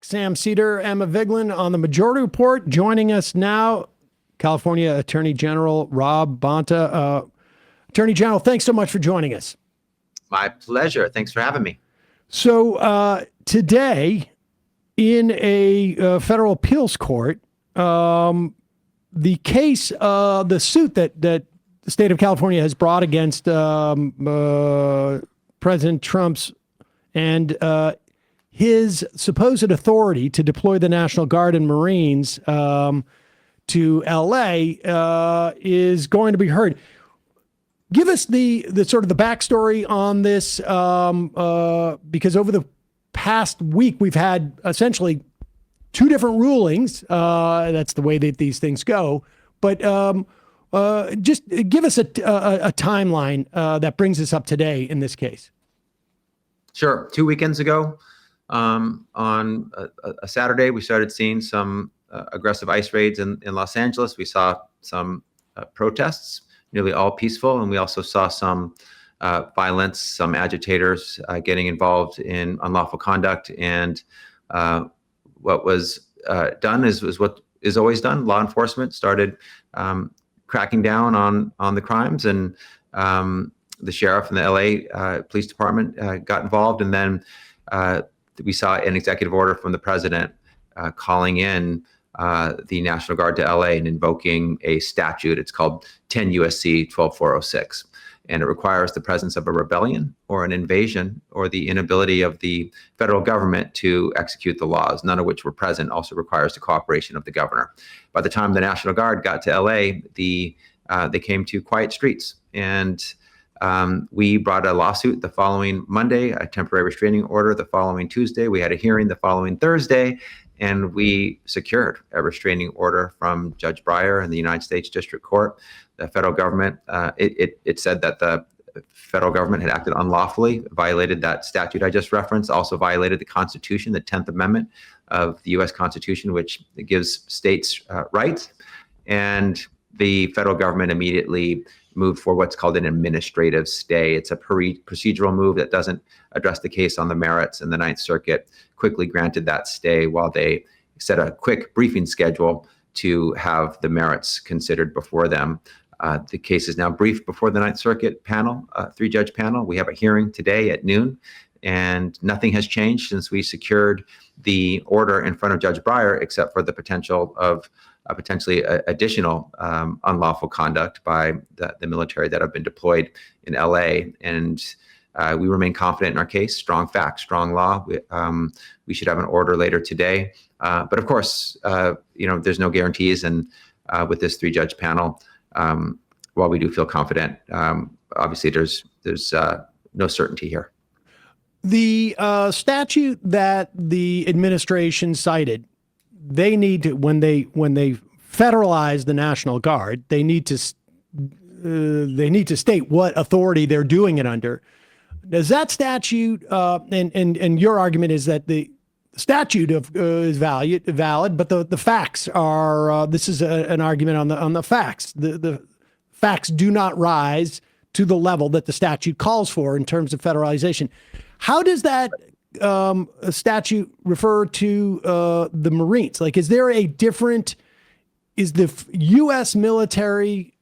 Sam Seder, Emma Vigeland on the Majority Report. Joining us now, California Attorney General Rob Bonta. Attorney General, thanks so much for joining us. My pleasure. Thanks for having me. So today, in a federal appeals court, the case, the suit that the state of California has brought against President Trump's and his supposed authority to deploy the National Guard and Marines to L.A. Is going to be heard. Give us the sort of the backstory on this, because over the past week we've had essentially two different rulings. That's the way that these things go. But just give us a timeline that brings us up today in this case. Sure. 2 weekends ago, on a Saturday, we started seeing some aggressive ICE raids in Los Angeles. We saw some protests, nearly all peaceful, and we also saw some violence, some agitators getting involved in unlawful conduct. And what was done was what is always done. Law enforcement started cracking down on the crimes, and the sheriff and the LA Police Department got involved. And then we saw an executive order from the president calling in the National Guard to LA and invoking a statute. It's called 10 U.S.C. 12406. And it requires the presence of a rebellion or an invasion or the inability of the federal government to execute the laws, none of which were present. Also requires the cooperation of the governor. By the time the National Guard got to LA, they came to quiet streets. And we brought a lawsuit the following Monday, a temporary restraining order the following Tuesday. We had a hearing the following Thursday, and we secured a restraining order from Judge Breyer in the United States District Court. The federal government, it said that the federal government had acted unlawfully, violated that statute I just referenced, also violated the Constitution, the 10th Amendment of the U.S. Constitution, which gives states rights. And the federal government immediately moved for what's called an administrative stay. It's a procedural move that doesn't address the case on the merits, and the Ninth Circuit quickly granted that stay while they set a quick briefing schedule to have the merits considered before them. The case is now briefed before the Ninth Circuit panel, three-judge panel. We have a hearing today at noon, and nothing has changed since we secured the order in front of Judge Breyer, except for the potential of potentially additional unlawful conduct by the military that have been deployed in LA. And we remain confident in our case, strong facts, strong law. We should have an order later today. But of course, there's no guarantees. And with this three-judge panel, while we do feel confident, obviously there's no certainty here. The statute that the administration cited, they need to, when they federalize the National Guard, they need to state what authority they're doing it under. Does that statute, and your argument is that the statute is valid, but the facts are, this is an argument on the facts. The facts do not rise to the level that the statute calls for in terms of federalization. How does that statute refer to the Marines? Like, is there a different, is the U.S. military,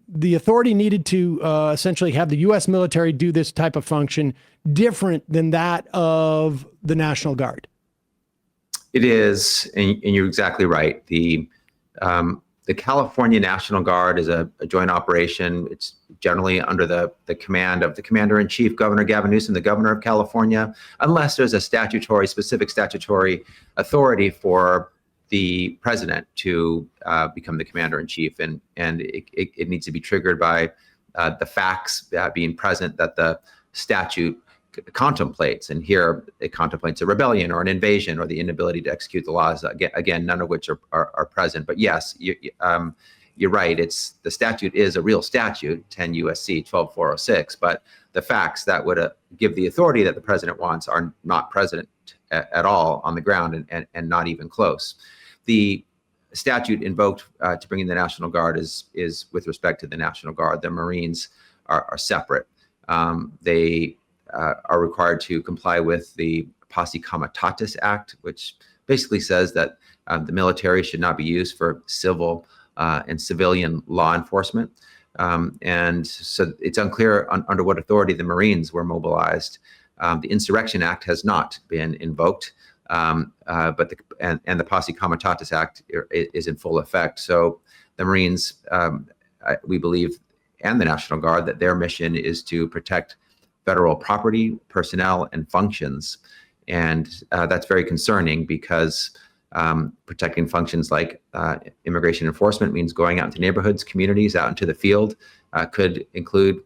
the authority needed to essentially have the U.S. military do this type of function different than that of the National Guard? It is, and you're exactly right. The California National Guard is a joint operation. It's generally under the command of the Commander-in-Chief, Governor Gavin Newsom, the governor of California, unless there's a specific statutory authority for the president to become the Commander-in-Chief. And it needs to be triggered by the facts being present that the statute contemplates. And here it contemplates a rebellion or an invasion or the inability to execute the laws, again, none of which are present. But yes, you're right. The statute is a real statute, 10 U.S.C. 12406, but the facts that would give the authority that the president wants are not present at all on the ground, and not even close. The statute invoked to bring in the National Guard is with respect to the National Guard. The Marines are separate. They are required to comply with the Posse Comitatus Act, which basically says that the military should not be used for civil and civilian law enforcement. And so it's unclear under what authority the Marines were mobilized. The Insurrection Act has not been invoked, but the Posse Comitatus Act is in full effect. So the Marines, we believe, and the National Guard, that their mission is to protect federal property, personnel, and functions. And that's very concerning because protecting functions like immigration enforcement means going out into neighborhoods, communities, out into the field, could include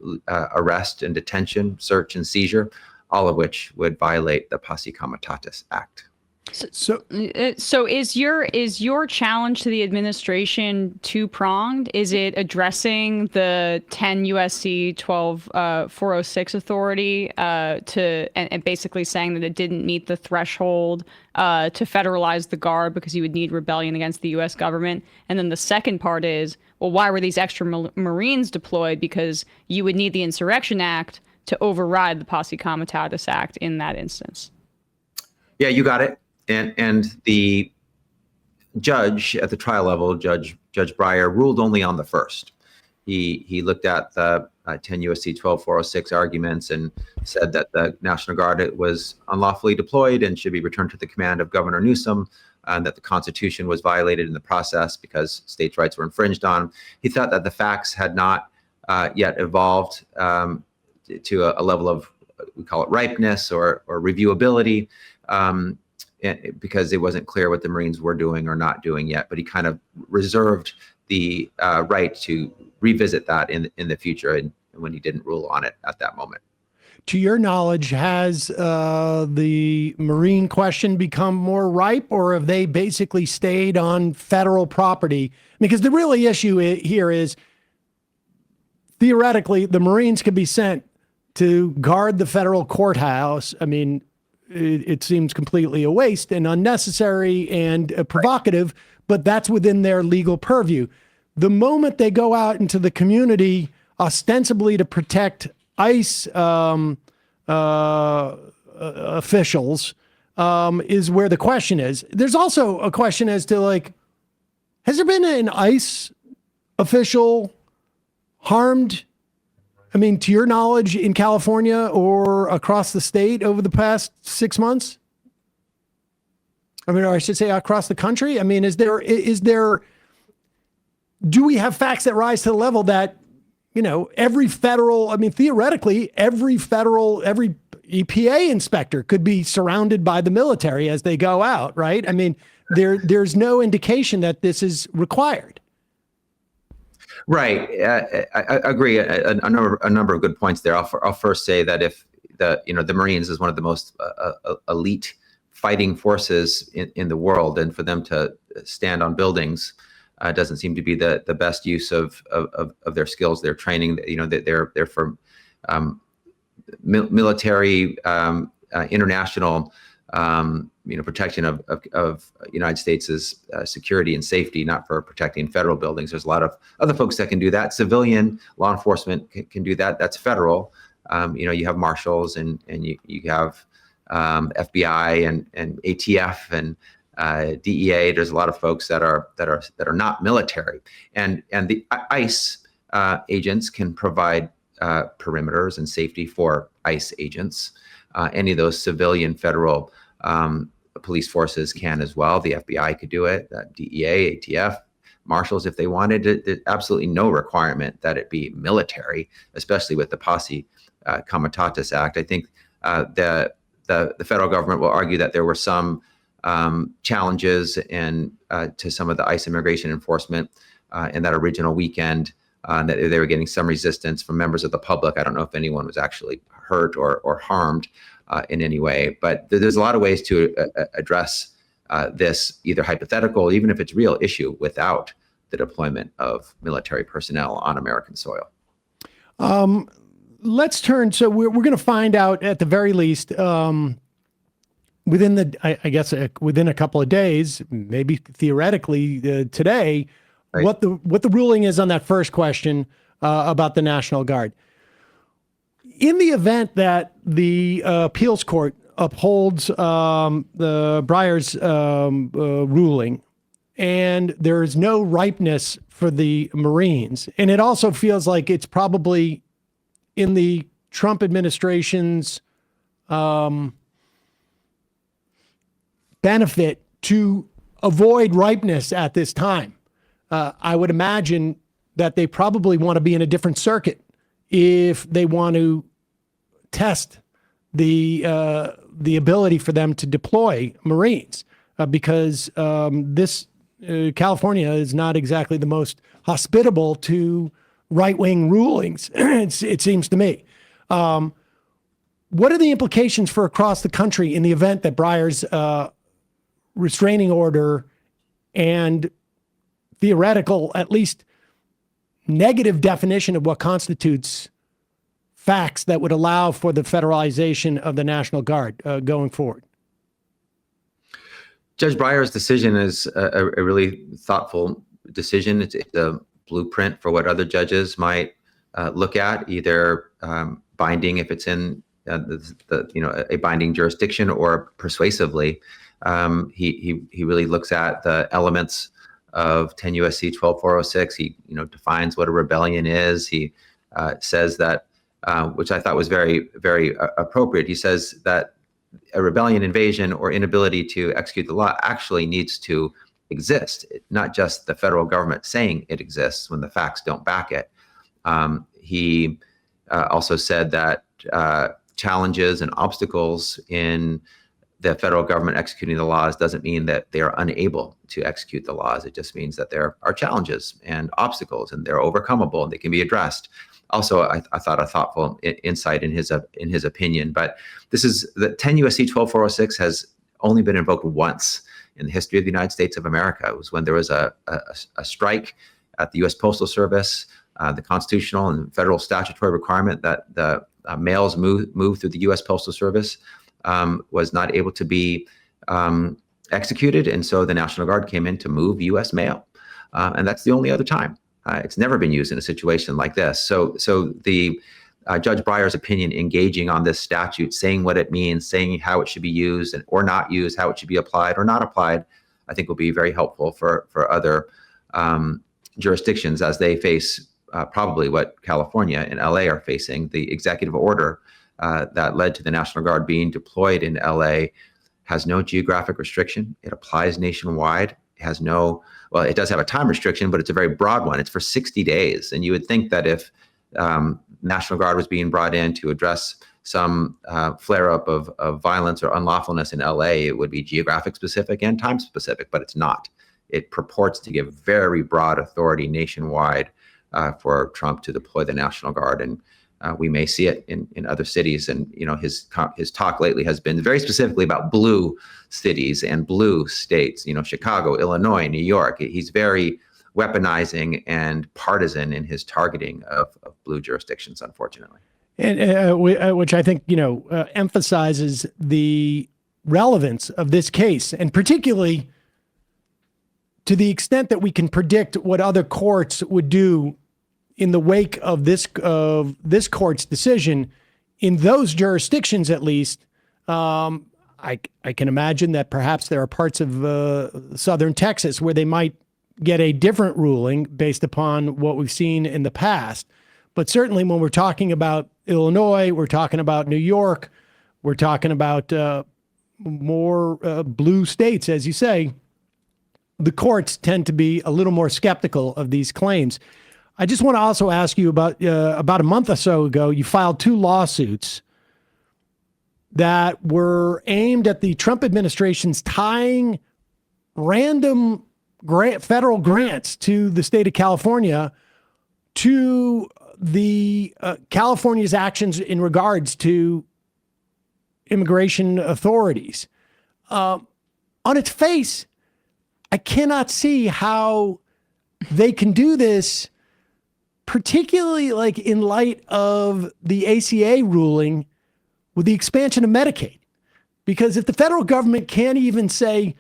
arrest and detention, search and seizure, all of which would violate the Posse Comitatus Act. So is your challenge to the administration two-pronged? Is it addressing the 10 USC 12406 authority and basically saying that it didn't meet the threshold to federalize the Guard because you would need rebellion against the U.S. government? And then the second part is, well, why were these extra Marines deployed? Because you would need the Insurrection Act to override the Posse Comitatus Act in that instance. Yeah, you got it. And the judge at the trial level, Judge Breyer, ruled only on the first. He looked at the 10 USC 12406 arguments and said that the National Guard was unlawfully deployed and should be returned to the command of Governor Newsom, and that the Constitution was violated in the process because states' rights were infringed on. He thought that the facts had not yet evolved to a level of, we call it ripeness or reviewability. Because it wasn't clear what the Marines were doing or not doing yet, but he kind of reserved the right to revisit that in the future, and when he didn't rule on it at that moment. To your knowledge, has the Marine question become more ripe, or have they basically stayed on federal property? Because the really issue here is, theoretically, the Marines could be sent to guard the federal courthouse. I mean, it seems completely a waste and unnecessary and provocative, but that's within their legal purview. The moment they go out into the community, ostensibly to protect ICE officials, is where the question is. There's also a question as to, like, has there been an ICE official harmed, I mean, to your knowledge, in California or across the state over the past 6 months? I mean, or I should say across the country. I mean, do we have facts that rise to the level that, you know, theoretically, every EPA inspector could be surrounded by the military as they go out, right? I mean, there's no indication that this is required. Right. I agree. A number of good points there. I'll first say that if the Marines is one of the most elite fighting forces in the world, and for them to stand on buildings doesn't seem to be the best use of their skills, their training. You know, they're for military international protection of United States' security and safety, not for protecting federal buildings. There's a lot of other folks that can do that. Civilian law enforcement can do that. That's federal. You have marshals and you have FBI and ATF and DEA. There's a lot of folks that are not military, and the ICE agents can provide perimeters and safety for ICE agents. Any of those civilian federal police forces can as well. The FBI could do it, DEA, ATF, marshals, if they wanted it. There's absolutely no requirement that it be military, especially with the Posse Comitatus Act. I think the federal government will argue that there were some challenges to some of the ICE immigration enforcement in that original weekend, that they were getting some resistance from members of the public. I don't know if anyone was actually hurt or harmed in any way, but there's a lot of ways to address this, either hypothetical, even if it's real issue, without the deployment of military personnel on American soil. Let's turn. So we're going to find out at the very least within within a couple of days, maybe theoretically today, right, what the ruling is on that first question about the National Guard. In the event that the appeals court upholds the Breyer's ruling, and there is no ripeness for the Marines. And it also feels like it's probably in the Trump administration's benefit to avoid ripeness at this time. I would imagine that they probably want to be in a different circuit if they want to test the ability for them to deploy Marines, because California is not exactly the most hospitable to right-wing rulings, it seems to me. What are the implications for across the country in the event that Breyer's restraining order and theoretical, at least negative definition of what constitutes facts that would allow for the federalization of the National Guard going forward? Judge Breyer's decision is a really thoughtful decision. It's a blueprint for what other judges might look at, either binding if it's in a binding jurisdiction, or persuasively. He really looks at the elements of 10 U.S.C. 12406. He defines what a rebellion is. He says that, which I thought was very, very appropriate. He says that a rebellion, invasion, or inability to execute the law actually needs to exist, not just the federal government saying it exists when the facts don't back it. He also said that challenges and obstacles in the federal government executing the laws doesn't mean that they are unable to execute the laws. It just means that there are challenges and obstacles, and they're overcomable and they can be addressed. Also, I thought a thoughtful insight in his opinion. But this is the 10 U.S.C. 12406 has only been invoked once in the history of the United States of America. It was when there was a strike at the U.S. Postal Service. The constitutional and federal statutory requirement that the mails move through the U.S. Postal Service was not able to be executed, and so the National Guard came in to move U.S. mail, and that's the only other time. It's never been used in a situation like this. So the Judge Breyer's opinion, engaging on this statute, saying what it means, saying how it should be used or not used, how it should be applied or not applied, I think will be very helpful for other jurisdictions as they face probably what California and LA are facing. The executive order that led to the National Guard being deployed in LA has no geographic restriction. It applies nationwide. It has it does have a time restriction, but it's a very broad one. It's for 60 days. And you would think that if National Guard was being brought in to address some flare-up of violence or unlawfulness in LA, it would be geographic specific and time specific, but it's not. It purports to give very broad authority nationwide for Trump to deploy the National Guard, and we may see it in other cities. And his talk lately has been very specifically about blue cities and blue states. Chicago, Illinois, New York. He's very weaponizing and partisan in his targeting of blue jurisdictions, unfortunately. And which I think emphasizes the relevance of this case, and particularly to the extent that we can predict what other courts would do in the wake of this court's decision in those jurisdictions. At least, I can imagine that perhaps there are parts of southern Texas where they might get a different ruling based upon what we've seen in the past. But certainly when we're talking about Illinois, we're talking about New York, we're talking about more blue states, as you say, the courts tend to be a little more skeptical of these claims. I just want to also ask you about a month or so ago, you filed 2 lawsuits that were aimed at the Trump administration's tying random federal grants to the state of California to the California's actions in regards to immigration authorities. On its face, I cannot see how they can do this, particularly like in light of the ACA ruling with the expansion of Medicaid. Because if the federal government can't even say,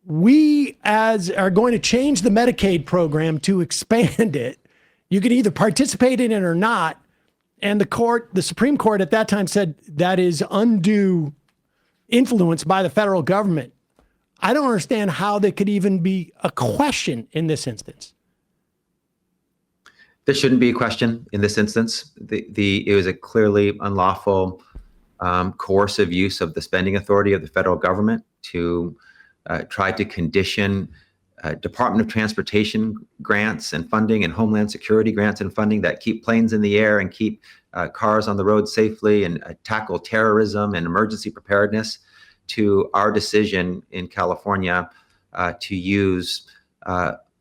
we are going to change the Medicaid program to expand it, you can either participate in it or not. And the Supreme Court at that time said that is undue influenced by the federal government, I don't understand how there could even be a question in this instance. There shouldn't be a question in this instance. It was a clearly unlawful, coercive use of the spending authority of the federal government to try to condition Department of Transportation grants and funding and Homeland Security grants and funding that keep planes in the air and keep cars on the road safely and tackle terrorism and emergency preparedness, to our decision in California to use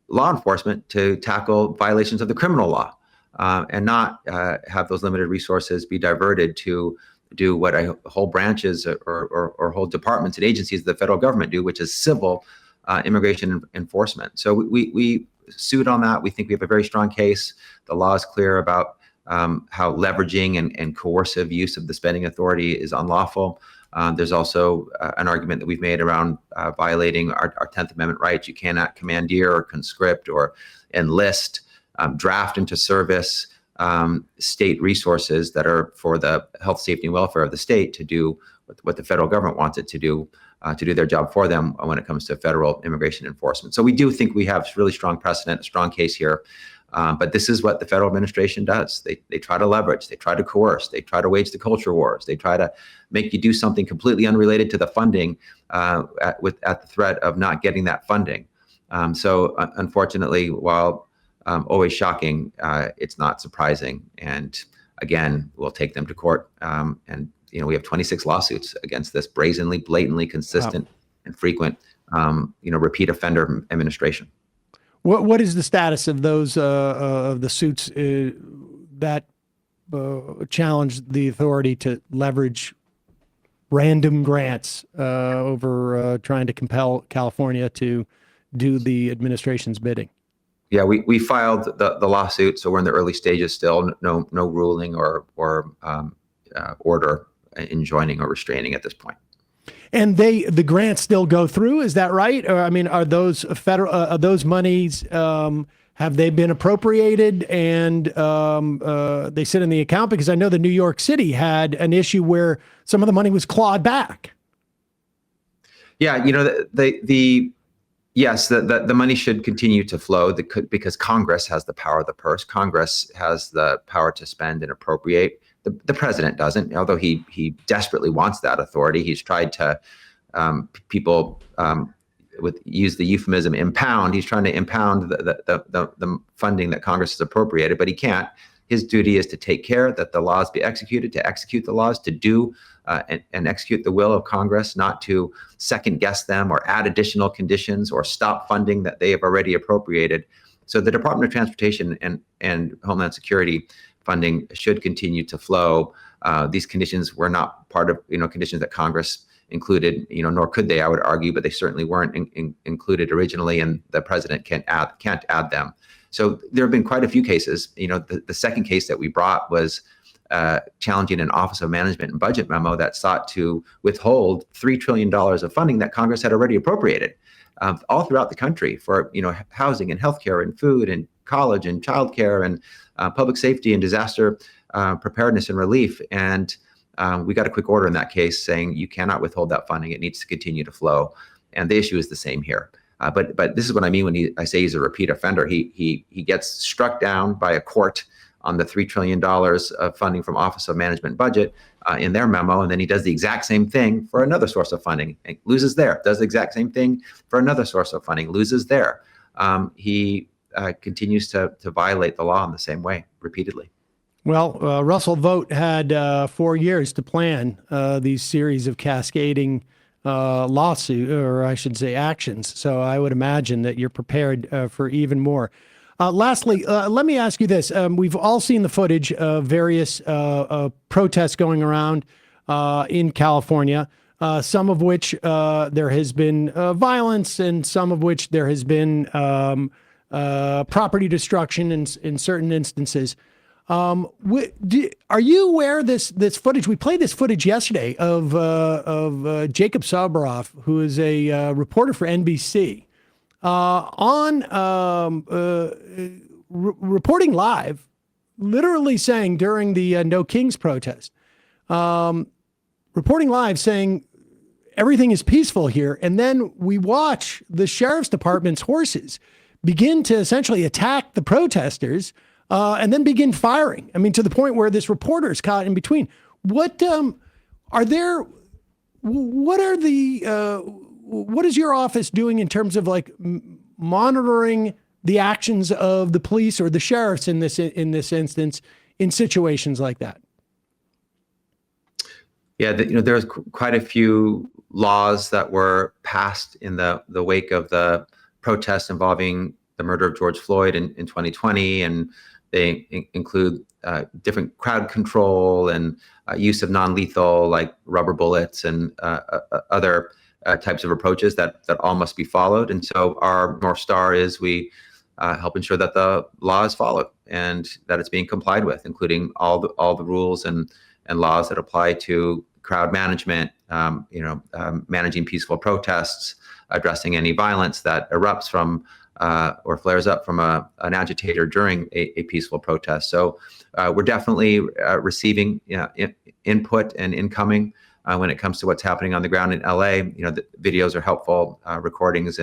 law enforcement to tackle violations of the criminal law, and not have those limited resources be diverted to do what whole branches or whole departments and agencies of the federal government do, which is civil immigration enforcement. So we sued on that. We think we have a very strong case. The law is clear about how leveraging and coercive use of the spending authority is unlawful. There's also an argument that we've made around violating our 10th Amendment rights. You cannot commandeer or conscript or enlist, draft into service state resources that are for the health, safety, and welfare of the state to do what the federal government wants it to do their job for them when it comes to federal immigration enforcement. So we do think we have really strong precedent, a strong case here. But this is what the federal administration does. They try to leverage, they try to coerce, they try to wage the culture wars, they try to make you do something completely unrelated to the funding at the threat of not getting that funding. So unfortunately, while always shocking, it's not surprising. And again, we'll take them to court. And we have 26 lawsuits against this brazenly, blatantly consistent and frequent, repeat offender administration. What is the status of those of the suits that challenge the authority to leverage random grants over trying to compel California to do the administration's bidding? Yeah, we filed the lawsuit, so we're in the early stages still. No ruling or order enjoining or restraining at this point. And the grants still go through, is that right? Or I mean, are those federal? Are those monies? Have they been appropriated and they sit in the account? Because I know that New York City had an issue where some of the money was clawed back. Yeah, yes, the money should continue to flow because Congress has the power of the purse. Congress has the power to spend and appropriate. The president doesn't, although he desperately wants that authority. He's tried to, people use the euphemism impound. He's trying to impound the funding that Congress has appropriated, but he can't. His duty is to take care that the laws be executed, to execute the laws, to do and execute the will of Congress, not to second guess them or add additional conditions or stop funding that they have already appropriated. So the Department of Transportation and Homeland Security funding should continue to flow. These conditions were not part of conditions that Congress included, nor could they, I would argue, but they certainly weren't included originally, and the president can't add them. So there have been quite a few cases. The second case that we brought was challenging an Office of Management and Budget memo that sought to withhold $3 trillion of funding that Congress had already appropriated all throughout the country for housing and healthcare and food and college and childcare and public safety and disaster preparedness and relief. And we got a quick order in that case saying you cannot withhold that funding. It needs to continue to flow. And the issue is the same here. But this is what I mean when I say he's a repeat offender. He gets struck down by a court on the $3 trillion of funding from Office of Management and Budget in their memo, and then he does the exact same thing for another source of funding, and loses there. Does the exact same thing for another source of funding, loses there. He continues to violate the law in the same way repeatedly. Well, Russell Vogt had 4 years to plan these series of cascading lawsuit, or I should say actions. So I would imagine that you're prepared for even more. Lastly, let me ask you this. We've all seen the footage of various protests going around in California, some of which there has been violence and some of which there has been property destruction in certain instances. Are you aware of this footage? We played this footage yesterday of Jacob Soboroff, who is a reporter for NBC, reporting live, literally saying during the No Kings protest, reporting live saying everything is peaceful here. And then we watch the sheriff's department's horses begin to essentially attack the protesters and then begin firing. I mean, to the point where this reporter is caught in between. What is your office doing in terms of like monitoring the actions of the police or the sheriffs in this instance in situations like that? Yeah, there's quite a few laws that were passed in the wake of the protests involving the murder of George Floyd in 2020, and they include different crowd control and use of non-lethal like rubber bullets and other types of approaches that all must be followed. And so our North Star is we help ensure that the law is followed and that it's being complied with, including all the rules and laws that apply to crowd management, managing peaceful protests, addressing any violence that erupts from or flares up from an agitator during a peaceful protest. So we're definitely receiving input and incoming when it comes to what's happening on the ground in LA. The videos are helpful, recordings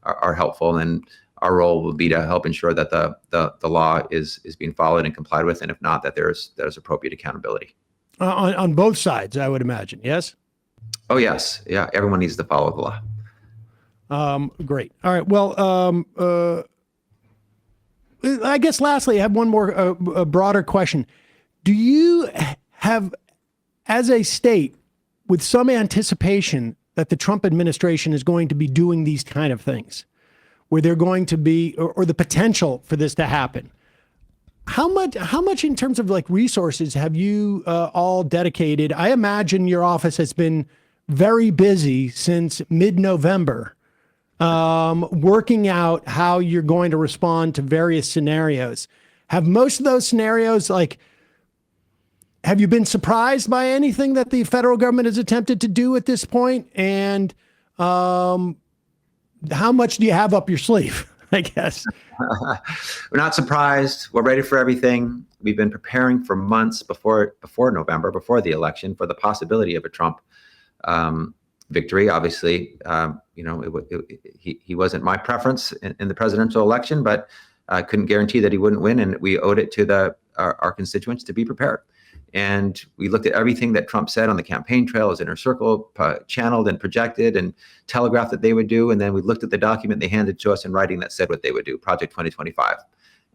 are helpful, and our role will be to help ensure that the law is being followed and complied with, and if not, that there's appropriate accountability. On both sides, I would imagine. Yes. Oh yes, yeah. Everyone needs to follow the law. Great. All right. Well, I guess lastly, I have one more a broader question. Do you have, as a state, with some anticipation that the Trump administration is going to be doing these kind of things, where they're going to be, or the potential for this to happen? How much in terms of like resources have you all dedicated? I imagine your office has been very busy since mid-November, working out how you're going to respond to various scenarios. Have most of those scenarios, have you been surprised by anything that the federal government has attempted to do at this point? And how much do you have up your sleeve, I guess? We're not surprised. We're ready for everything. We've been preparing for months before November, before the election, for the possibility of a Trump victory. Obviously, he wasn't my preference in the presidential election, but I couldn't guarantee that he wouldn't win, and we owed it to our constituents to be prepared. And we looked at everything that Trump said on the campaign trail, his inner circle, channeled and projected and telegraphed that they would do. And then we looked at the document they handed to us in writing that said what they would do, Project 2025.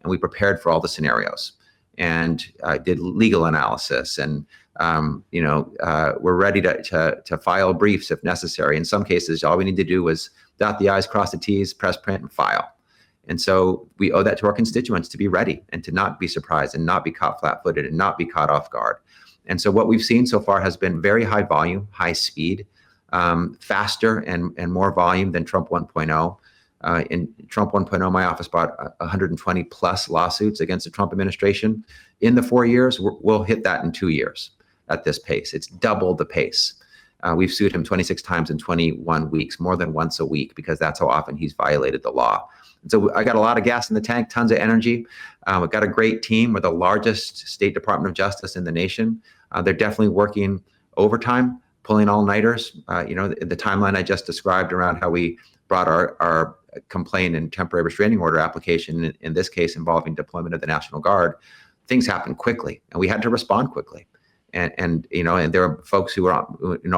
And we prepared for all the scenarios and did legal analysis. And, we're ready to file briefs if necessary. In some cases, all we need to do was dot the I's, cross the T's, press print, and file. And so we owe that to our constituents to be ready and to not be surprised and not be caught flat-footed and not be caught off guard. And so what we've seen so far has been very high volume, high speed, faster and more volume than Trump 1.0. In Trump 1.0, my office brought 120 plus lawsuits against the Trump administration. In the 4 years, we'll hit that in 2 years at this pace. It's double the pace. We've sued him 26 times in 21 weeks, more than once a week, because that's how often he's violated the law. And so I got a lot of gas in the tank, tons of energy. We've got a great team. We're the largest state Department of Justice in the nation. They're definitely working overtime, pulling all-nighters. The timeline I just described around how we brought our complaint and temporary restraining order application, in this case involving deployment of the National Guard, things happened quickly, and we had to respond quickly. And there are folks who are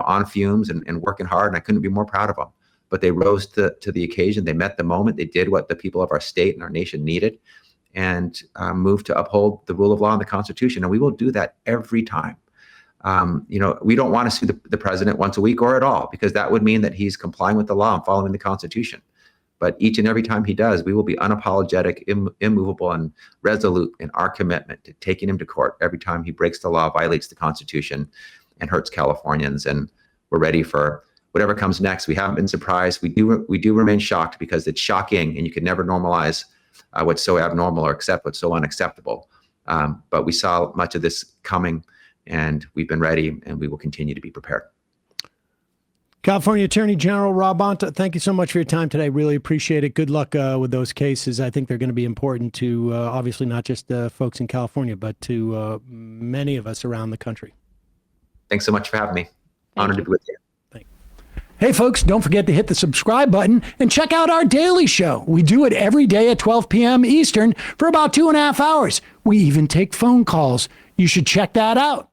on fumes and working hard, and I couldn't be more proud of them. But they rose to the occasion. They met the moment. They did what the people of our state and our nation needed, and moved to uphold the rule of law and the Constitution. And we will do that every time. We don't want to sue the president once a week or at all, because that would mean that he's complying with the law and following the Constitution. But each and every time he does, we will be unapologetic, immovable, and resolute in our commitment to taking him to court every time he breaks the law, violates the Constitution, and hurts Californians. And we're ready for whatever comes next. We haven't been surprised. We do remain shocked, because it's shocking, and you can never normalize what's so abnormal or accept what's so unacceptable. But we saw much of this coming, and we've been ready, and we will continue to be prepared. California Attorney General Rob Bonta, thank you so much for your time today. Really appreciate it. Good luck with those cases. I think they're going to be important to obviously not just folks in California, but to many of us around the country. Thanks so much for having me. Honored to be with you. Thank you. Hey, folks, don't forget to hit the subscribe button and check out our daily show. We do it every day at 12 p.m. Eastern for about 2.5 hours. We even take phone calls. You should check that out.